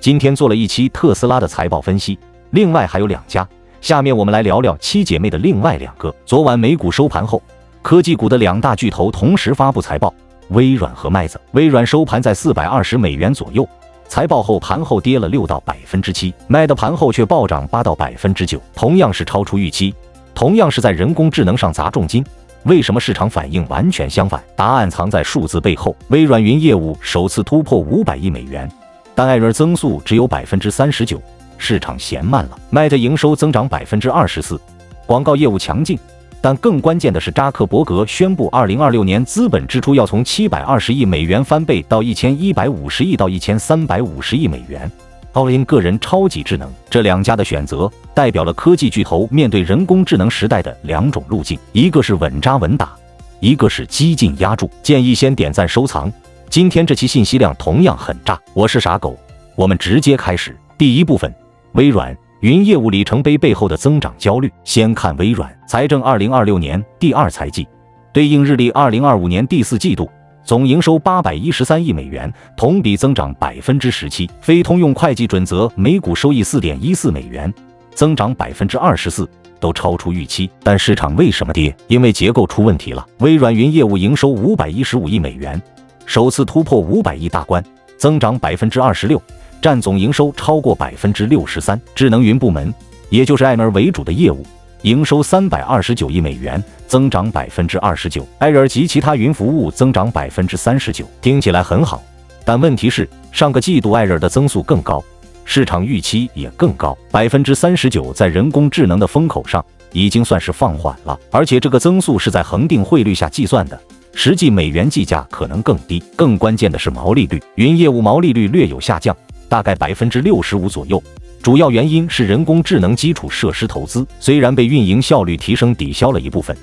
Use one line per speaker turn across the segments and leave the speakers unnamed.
今天做了一期特斯拉的财报分析，另外还有2家。下面我们来聊聊七姐妹的另外2个。昨晚美股收盘后，科技股的2大巨头同时发布财报，微软和麦子。微软收盘在420美元左右，财报后盘后跌了6到7%，麦的盘后却暴涨8到9%，同样是超出预期，同样是在人工智能上砸重金。为什么市场反应完全相反？答案藏在数字背后。微软云业务首次突破500亿美元，但IRR增速只有39%，市场嫌慢了。Meta 营收增长24%，广告业务强劲，但更关键的是，扎克伯格宣布2026年资本支出要从720亿美元翻倍到1150亿到1350亿美元。all in 个人超级智能，这2家的选择代表了科技巨头面对人工智能时代的2种路径，一个是稳扎稳打，一个是激进压注。建议先点赞收藏，今天这期信息量同样很炸。我是傻狗，我们直接开始。第一部分，微软云业务里程碑背后的增长焦虑。先看微软财政2026年第2财季，对应日历2025年第4季度，总营收813亿美元，同比增长17%，非通用会计准则每股收益4.14美元，增长24%，都超出预期。但市场为什么跌？因为结构出问题了。微软云业务营收515亿美元，首次突破500亿大关，增长26%，占总营收超过63%。智能云部门，也就是艾尔为主的业务，营收329亿美元，增长29%，艾尔及其他云服务增长39%。听起来很好，但问题是上个季度艾尔的增速更高，市场预期也更高，39%在人工智能的风口上已经算是放缓了，而且这个增速是在恒定汇率下计算的，实际美元计价可能更低。更关键的是毛利率，云业务毛利率略有下降，大概65%左右。主要原因是人工智能基础设施投资虽然被运营效率提升抵消了一部分，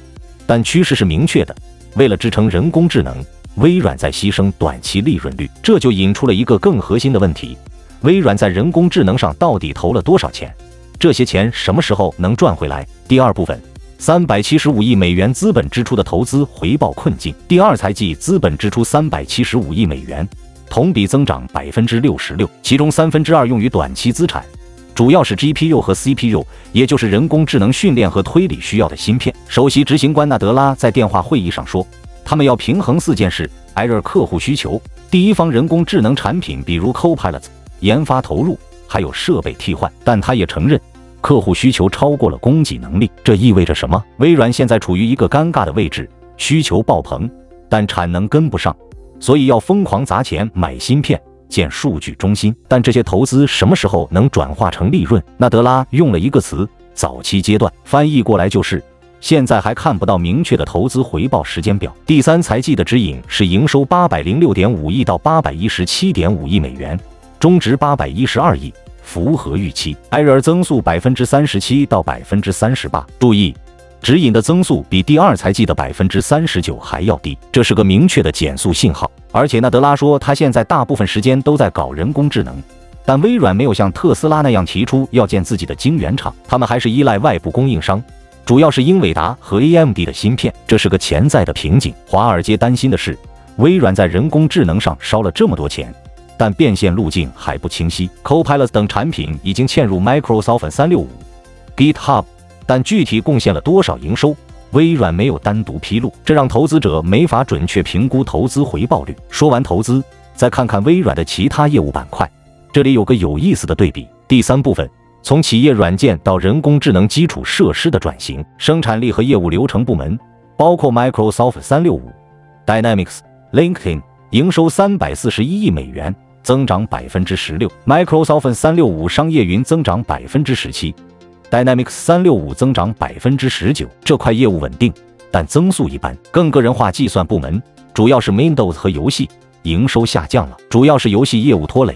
但趋势是明确的。为了支撑人工智能，微软在牺牲短期利润率，这就引出了一个更核心的问题：微软在人工智能上到底投了多少钱？这些钱什么时候能赚回来？第二部分，375亿美元资本支出的投资回报困境。第2财季资本支出375亿美元，同比增长66%，其中2/3用于短期资产，主要是 GPU 和 CPU， 也就是人工智能训练和推理需要的芯片。首席执行官纳德拉在电话会议上说，他们要平衡4件事：挨着客户需求，第一方人工智能产品比如 Copilot 研发投入，还有设备替换。但他也承认，客户需求超过了供给能力。这意味着什么？微软现在处于一个尴尬的位置，需求爆棚，但产能跟不上，所以要疯狂砸钱买芯片，建数据中心。但这些投资什么时候能转化成利润？纳德拉用了一个词：早期阶段，翻译过来就是现在还看不到明确的投资回报时间表。第3财季的指引是营收806.5亿到817.5亿美元，中值812亿，符合预期。IRR 增速37%到38%。注意，指引的增速比第2财季的39%还要低，这是个明确的减速信号。而且纳德拉说，他现在大部分时间都在搞人工智能，但微软没有像特斯拉那样提出要建自己的晶圆厂，他们还是依赖外部供应商，主要是英伟达和 AMD 的芯片，这是个潜在的瓶颈。华尔街担心的是，微软在人工智能上烧了这么多钱，但变现路径还不清晰。Copilot 等产品已经嵌入 Microsoft 365、GitHub， 但具体贡献了多少营收，微软没有单独披露，这让投资者没法准确评估投资回报率。说完投资，再看看微软的其他业务板块，这里有个有意思的对比。第3部分，从企业软件到人工智能基础设施的转型，生产力和业务流程部门包括 Microsoft 365、Dynamics、LinkedIn， 营收341亿美元，增长16%。Microsoft 365商业云增长17%，Dynamics 365增长19%。这块业务稳定，但增速一般。更个人化计算部门主要是 Windows 和游戏，营收下降了，主要是游戏业务拖累。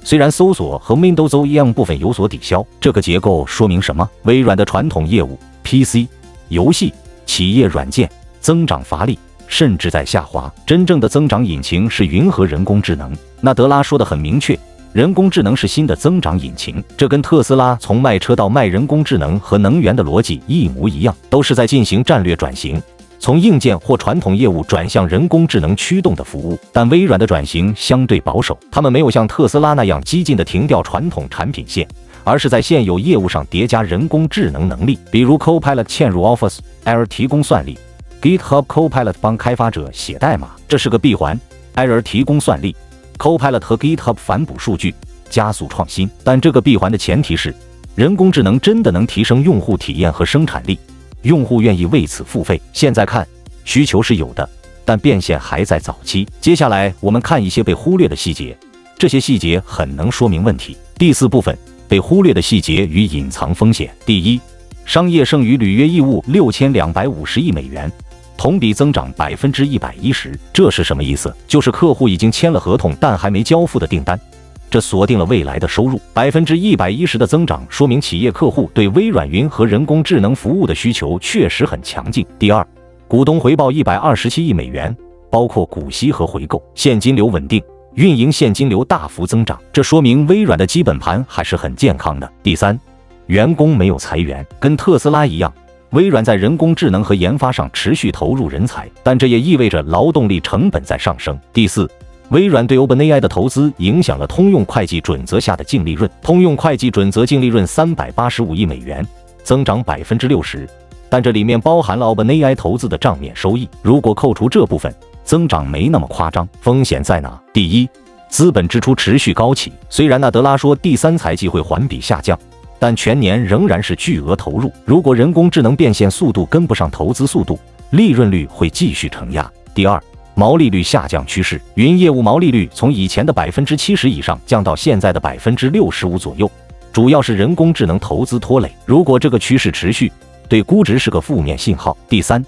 虽然搜索和 Windows OEM 部分有所抵消，这个结构说明什么？微软的传统业务 PC、游戏、企业软件增长乏力，甚至在下滑。真正的增长引擎是云和人工智能。纳德拉说得很明确，人工智能是新的增长引擎，这跟特斯拉从卖车到卖人工智能和能源的逻辑一模一样，都是在进行战略转型。从硬件或传统业务转向人工智能驱动的服务。但微软的转型相对保守，他们没有像特斯拉那样激进地停掉传统产品线，而是在现有业务上叠加人工智能能力，比如 Copilot 嵌入 Office，Azure 提供算力 ，GitHub Copilot 帮开发者写代码，这是个闭环。Azure 提供算力 ，Copilot 和 GitHub 反哺数据，加速创新。但这个闭环的前提是，人工智能真的能提升用户体验和生产力，用户愿意为此付费。现在看，需求是有的，但变现还在早期。接下来我们看一些被忽略的细节，这些细节很能说明问题。第4部分，被忽略的细节与隐藏风险。第一，商业剩余履约义务6250亿美元，同比增长110%。这是什么意思？就是客户已经签了合同，但还没交付的订单。这锁定了未来的收入。110%的增长，说明企业客户对微软云和人工智能服务的需求确实很强劲。第二，股东回报127亿美元，包括股息和回购，现金流稳定，运营现金流大幅增长，这说明微软的基本盘还是很健康的。第三，员工没有裁员，跟特斯拉一样，微软在人工智能和研发上持续投入人才，但这也意味着劳动力成本在上升。第四，微软对 OpenAI 的投资影响了通用会计准则下的净利润。通用会计准则净利润385亿美元，增长60%，但这里面包含了 OpenAI 投资的账面收益。如果扣除这部分，增长没那么夸张。风险在哪？第一，资本支出持续高企。虽然纳德拉说第3财季会环比下降，但全年仍然是巨额投入。如果人工智能变现速度跟不上投资速度，利润率会继续承压。第二，毛利率下降趋势，云业务毛利率从以前的70%以上降到现在的65%左右，主要是人工智能投资拖累。如果这个趋势持续，对估值是个负面信号。第三，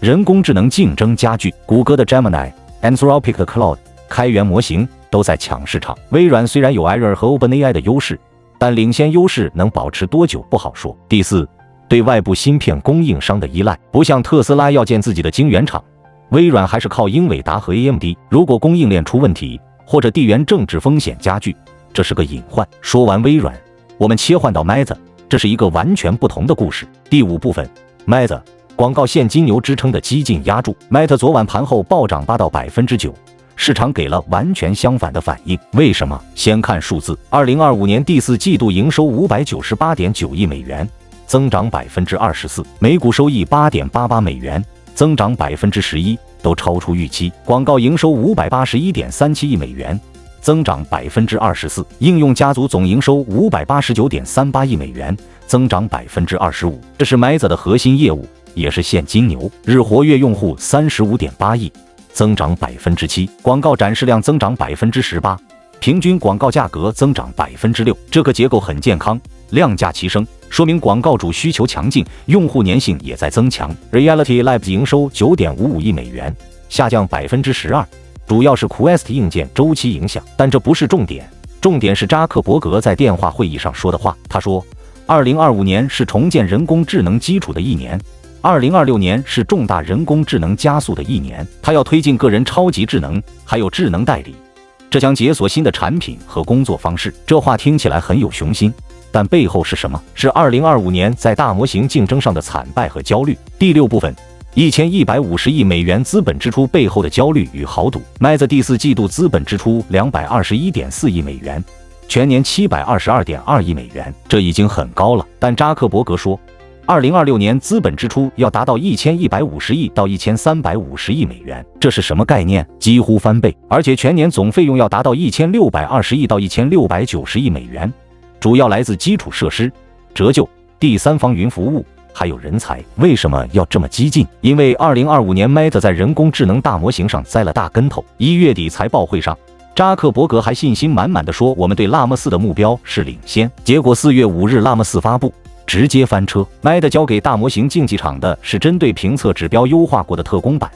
人工智能竞争加剧，谷歌的 Gemini、Anthropic 的 Claude 开源模型都在抢市场。微软虽然有 Azure 和 OpenAI 的优势，但领先优势能保持多久不好说。第四，对外部芯片供应商的依赖，不像特斯拉要建自己的晶圆厂，微软还是靠英伟达和 AMD。 如果供应链出问题，或者地缘政治风险加剧，这是个隐患。说完微软，我们切换到 Meta， 这是一个完全不同的故事。第5部分， Meta 广告现金牛支撑的激进压住， Meta 昨晚盘后暴涨8到9%，市场给了完全相反的反应。为什么？先看数字，2025年第4季度营收598.9亿美元，增长24%，每股收益8.88美元，增长11%，都超出预期。广告营收581.37亿美元，增长24%。应用家族总营收589.38亿美元，增长25%。这是 Meta 的核心业务，也是现金流。日活跃用户35.8亿，增长7%。广告展示量增长18%，平均广告价格增长6%。这个结构很健康，量价齐升，说明广告主需求强劲，用户粘性也在增强。Reality Labs 营收9.55亿美元，下降12%，主要是 Quest 硬件周期影响，但这不是重点，重点是扎克伯格在电话会议上说的话。他说，2025年是重建人工智能基础的一年，2026年是重大人工智能加速的一年。他要推进个人超级智能，还有智能代理，这将解锁新的产品和工作方式。这话听起来很有雄心，但背后是什么？是2025年在大模型竞争上的惨败和焦虑。第6部分，1150亿美元资本支出背后的焦虑与豪赌。Meta 第4季度资本支出221.4亿美元，全年722.2亿美元，这已经很高了。但扎克伯格说，2026年资本支出要达到1150亿到1350亿美元，这是什么概念？几乎翻倍，而且全年总费用要达到1620亿到1690亿美元，主要来自基础设施、折旧、第三方云服务，还有人才。为什么要这么激进？因为2025年 Meta 在人工智能大模型上栽了大跟头。1月底财报会上，扎克伯格还信心满满地说，我们对 Llama 4的目标是领先。结果4月5日 Llama 4发布，直接翻车。Meta 交给大模型竞技场的是针对评测指标优化过的特供版，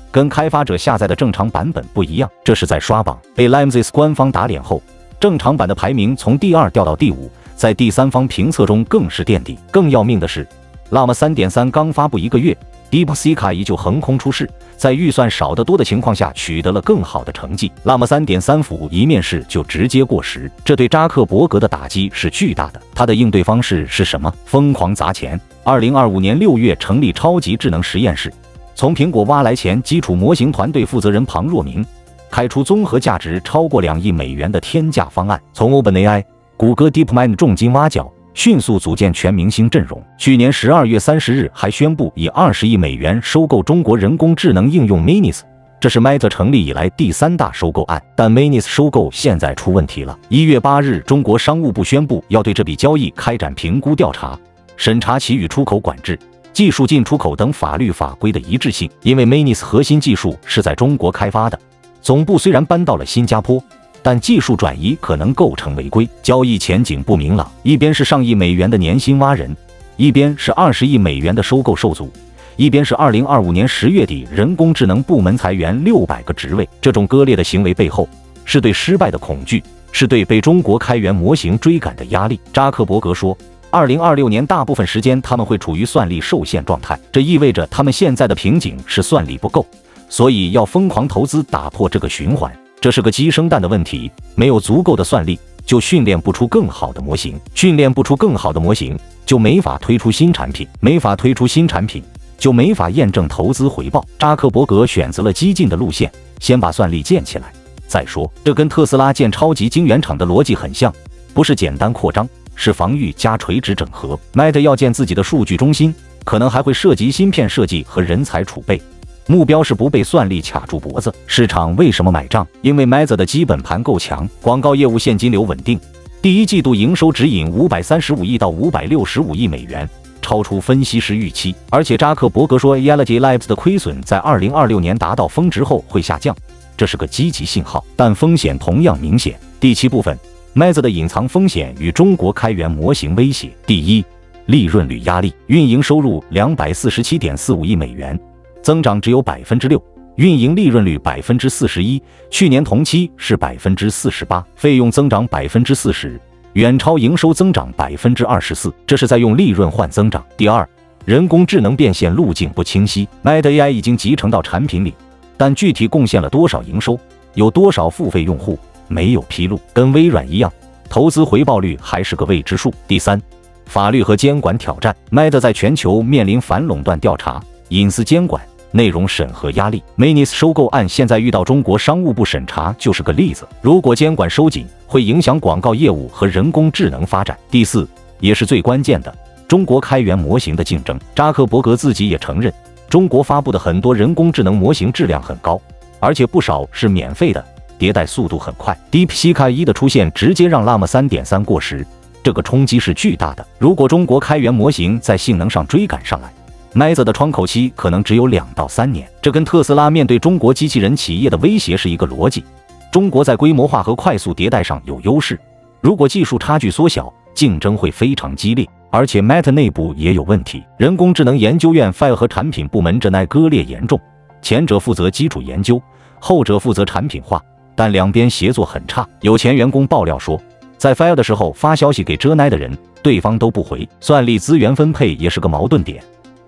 跟开发者下载的正常版本不一样，这是在刷榜。被 Llama官方打脸后，正常版的排名从第2掉到第5，在第三方评测中更是垫底。更要命的是，Llama 3.3 刚发布1个月，DeepSeek AI就横空出世，在预算少得多的情况下取得了更好的成绩。Llama 3.3 服一面试就直接过时，这对扎克伯格的打击是巨大的。他的应对方式是什么？疯狂砸钱。2025年6月成立超级智能实验室，从苹果挖来前基础模型团队负责人庞若明开出综合价值超过2亿美元的天价方案，从 OpenAI、谷歌 DeepMind 重金挖角，迅速组建全明星阵容。去年12月30日还宣布以20亿美元收购中国人工智能应用 Minis。这是 Meta 成立以来第3大收购案，但 Minis 收购现在出问题了。1月8日，中国商务部宣布要对这笔交易开展评估调查，审查其与出口管制、技术进出口等法律法规的一致性。因为 Minis 核心技术是在中国开发的，总部虽然搬到了新加坡，但技术转移可能构成违规，交易前景不明朗。一边是上亿美元的年薪挖人，一边是20亿美元的收购受阻。一边是2025年10月底人工智能部门裁员600个职位，这种割裂的行为背后是对失败的恐惧，是对被中国开源模型追赶的压力。扎克伯格说，2026年大部分时间他们会处于算力受限状态，这意味着他们现在的瓶颈是算力不够，所以要疯狂投资打破这个循环。这是个鸡生蛋的问题，没有足够的算力就训练不出更好的模型，训练不出更好的模型就没法推出新产品，没法推出新产品就没法验证投资回报。扎克伯格选择了激进的路线，先把算力建起来再说。这跟特斯拉建超级晶圆厂的逻辑很像，不是简单扩张，是防御加垂直整合。Meta 要建自己的数据中心，可能还会涉及芯片设计和人才储备，目标是不被算力卡住脖子。市场为什么买账？因为 Meta 的基本盘够强，广告业务现金流稳定，第一季度营收指引535亿到565亿美元，超出分析师预期。而且扎克伯格说 Reality Labs 的亏损在2026年达到峰值后会下降，这是个积极信号，但风险同样明显。第7部分 Meta 的隐藏风险与中国开源模型威胁。第一，利润率压力。运营收入247.45亿美元，增长只有 6%， 运营利润率 41%， 去年同期是 48%， 费用增长 40%，远超营收增长 24%， 这是在用利润换增长。第二，人工智能变现路径不清晰。 Meta AI 已经集成到产品里，但具体贡献了多少营收，有多少付费用户，没有披露。跟微软一样，投资回报率还是个未知数。第三，法律和监管挑战。 Meta 在全球面临反垄断调查、隐私监管、内容审核压力。 Minis 收购案现在遇到中国商务部审查就是个例子，如果监管收紧，会影响广告业务和人工智能发展。第四，也是最关键的，中国开源模型的竞争。扎克伯格自己也承认，中国发布的很多人工智能模型质量很高，而且不少是免费的，迭代速度很快。DeepSeek 1的出现直接让 Llama 3.3 过时，这个冲击是巨大的。如果中国开源模型在性能上追赶上来，Meta 的窗口期可能只有2到3年，这跟特斯拉面对中国机器人企业的威胁是一个逻辑。中国在规模化和快速迭代上有优势，如果技术差距缩小，竞争会非常激烈。而且 Meta 内部也有问题，人工智能研究院 FIRE 和产品部门正在割裂严重，前者负责基础研究，后者负责产品化，但两边协作很差。有前员工爆料说，在 FIRE 的时候发消息给遮奈的人，对方都不回。算力资源分配也是个矛盾点，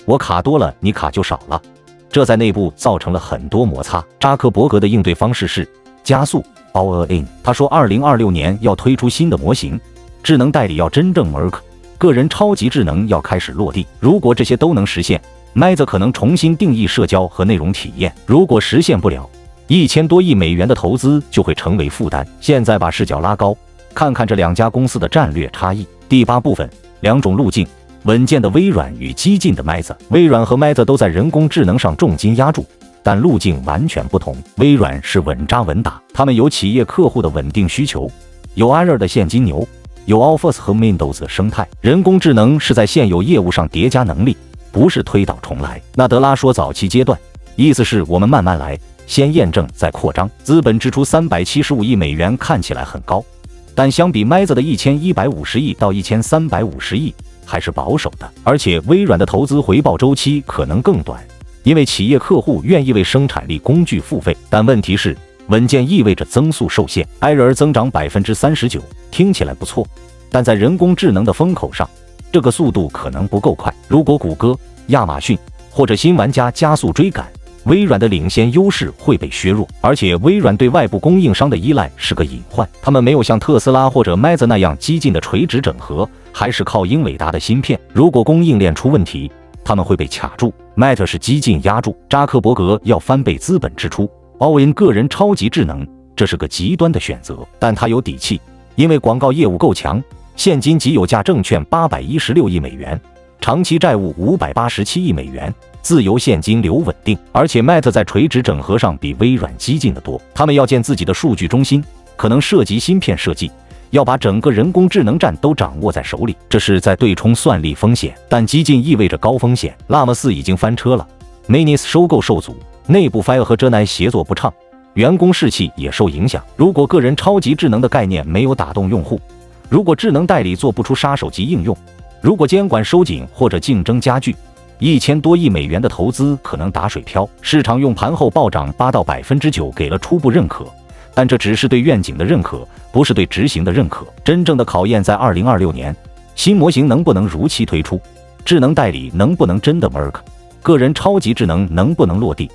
我卡多了，你卡就少了，这在内部造成了很多摩擦。扎克伯格的应对方式是加速 all in。 他说2026年要推出新的模型，智能代理要真正 work， 个人超级智能要开始落地。如果这些都能实现， Meta 可能重新定义社交和内容体验。如果实现不了，1000多亿美元的投资就会成为负担。现在把视角拉高，看看这两家公司的战略差异。第8部分，两种路径，稳健的微软与激进的 Meta。 微软和 Meta 都在人工智能上重金压注，但路径完全不同。微软是稳扎稳打，他们有企业客户的稳定需求，有 Azure 的现金流，有 Office 和 Windows 的生态。人工智能是在现有业务上叠加能力，不是推倒重来。纳德拉说早期阶段，意思是我们慢慢来，先验证再扩张。资本支出375亿美元看起来很高，但相比 Meta 的1150亿到1350亿还是保守的。而且微软的投资回报周期可能更短，因为企业客户愿意为生产力工具付费。但问题是，稳健意味着增速受限。Azure增长 39%， 听起来不错，但在人工智能的风口上，这个速度可能不够快。如果谷歌、亚马逊或者新玩家加速追赶，微软的领先优势会被削弱。而且微软对外部供应商的依赖是个隐患，他们没有像特斯拉或者 Meta 那样激进的垂直整合，还是靠英伟达的芯片。如果供应链出问题，他们会被卡住 ，Meta 是激进压住，扎克伯格要翻倍资本支出，奥恩个人超级智能，这是个极端的选择，但他有底气，因为广告业务够强，现金及有价证券816亿美元，长期债务587亿美元，自由现金流稳定，而且 Meta 在垂直整合上比微软激进得多，他们要建自己的数据中心，可能涉及芯片设计。要把整个人工智能战都掌握在手里，这是在对冲算力风险，但激进意味着高风险。Llama 4已经翻车了 ，Manis 收购受阻，内部 Fire 和 Gemini 协作不畅，员工士气也受影响。如果个人超级智能的概念没有打动用户，如果智能代理做不出杀手级应用，如果监管收紧或者竞争加剧，1000多亿美元的投资可能打水漂。市场用盘后暴涨8到9%给了初步认可。但这只是对愿景的认可，不是对执行的认可。真正的考验在2026年，新模型能不能如期推出，智能代理能不能真的 work， 个人超级智能能不能落地，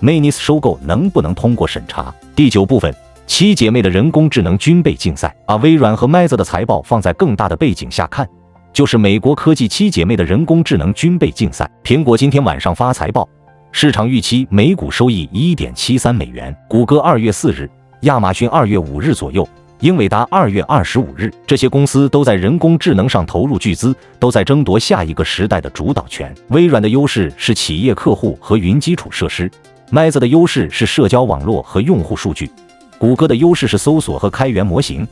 Manis 收购能不能通过审查。第9部分，七姐妹的人工智能军备竞赛。把微软和 Meta 的财报放在更大的背景下看，就是美国科技七姐妹的人工智能军备竞赛。苹果今天晚上发财报，市场预期每股收益1.73美元，谷歌2月4日。亚马逊2月5日左右，英伟达2月25日，这些公司都在人工智能上投入巨资，都在争夺下一个时代的主导权。微软的优势是企业客户和云基础设施 ，Meta 的优势是社交网络和用户数据，谷歌的优势是搜索和开源模型，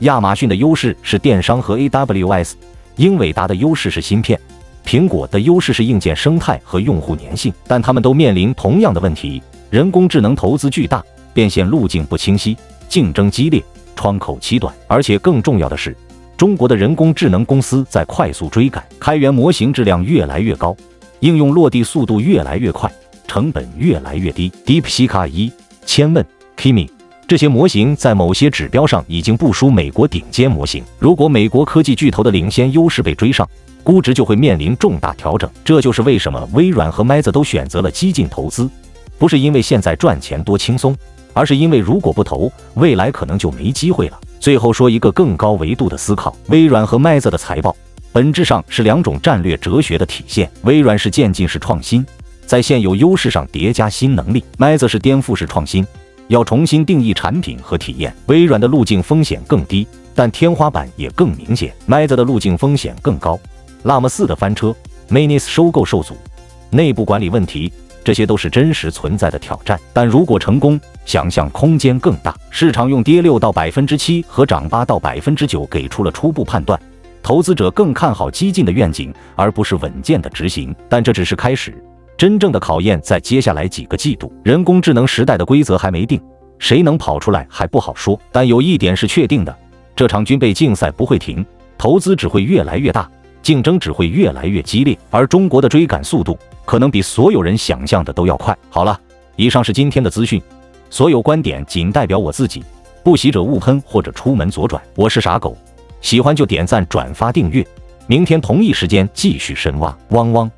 亚马逊的优势是电商和 AWS， 英伟达的优势是芯片，苹果的优势是硬件生态和用户粘性。但他们都面临同样的问题：人工智能投资巨大。变现路径不清晰，竞争激烈，窗口期短，而且更重要的是，中国的人工智能公司在快速追赶，开源模型质量越来越高，应用落地速度越来越快，成本越来越低。DeepSeek 1、千问、Kimi 这些模型在某些指标上已经不输美国顶尖模型。如果美国科技巨头的领先优势被追上，估值就会面临重大调整。这就是为什么微软和 Meta 都选择了激进投资，不是因为现在赚钱多轻松，而是因为如果不投，未来可能就没机会了。最后说一个更高维度的思考，微软和 Meta 的财报本质上是两种战略哲学的体现。微软是渐进式创新，在现有优势上叠加新能力， Meta 是颠覆式创新，要重新定义产品和体验。微软的路径风险更低，但天花板也更明显， Meta 的路径风险更高。Llama 4的翻车， Manis 收购受阻，内部管理问题，这些都是真实存在的挑战，但如果成功，想象空间更大。市场用跌6到7%和涨8到9%给出了初步判断，投资者更看好激进的愿景，而不是稳健的执行。但这只是开始，真正的考验在接下来几个季度。人工智能时代的规则还没定，谁能跑出来还不好说。但有一点是确定的，这场军备竞赛不会停，投资只会越来越大，竞争只会越来越激烈，而中国的追赶速度可能比所有人想象的都要快。好了，以上是今天的资讯，所有观点仅代表我自己，不习者勿喷或者出门左转。我是傻狗，喜欢就点赞、转发、订阅。明天同一时间继续深挖，汪汪。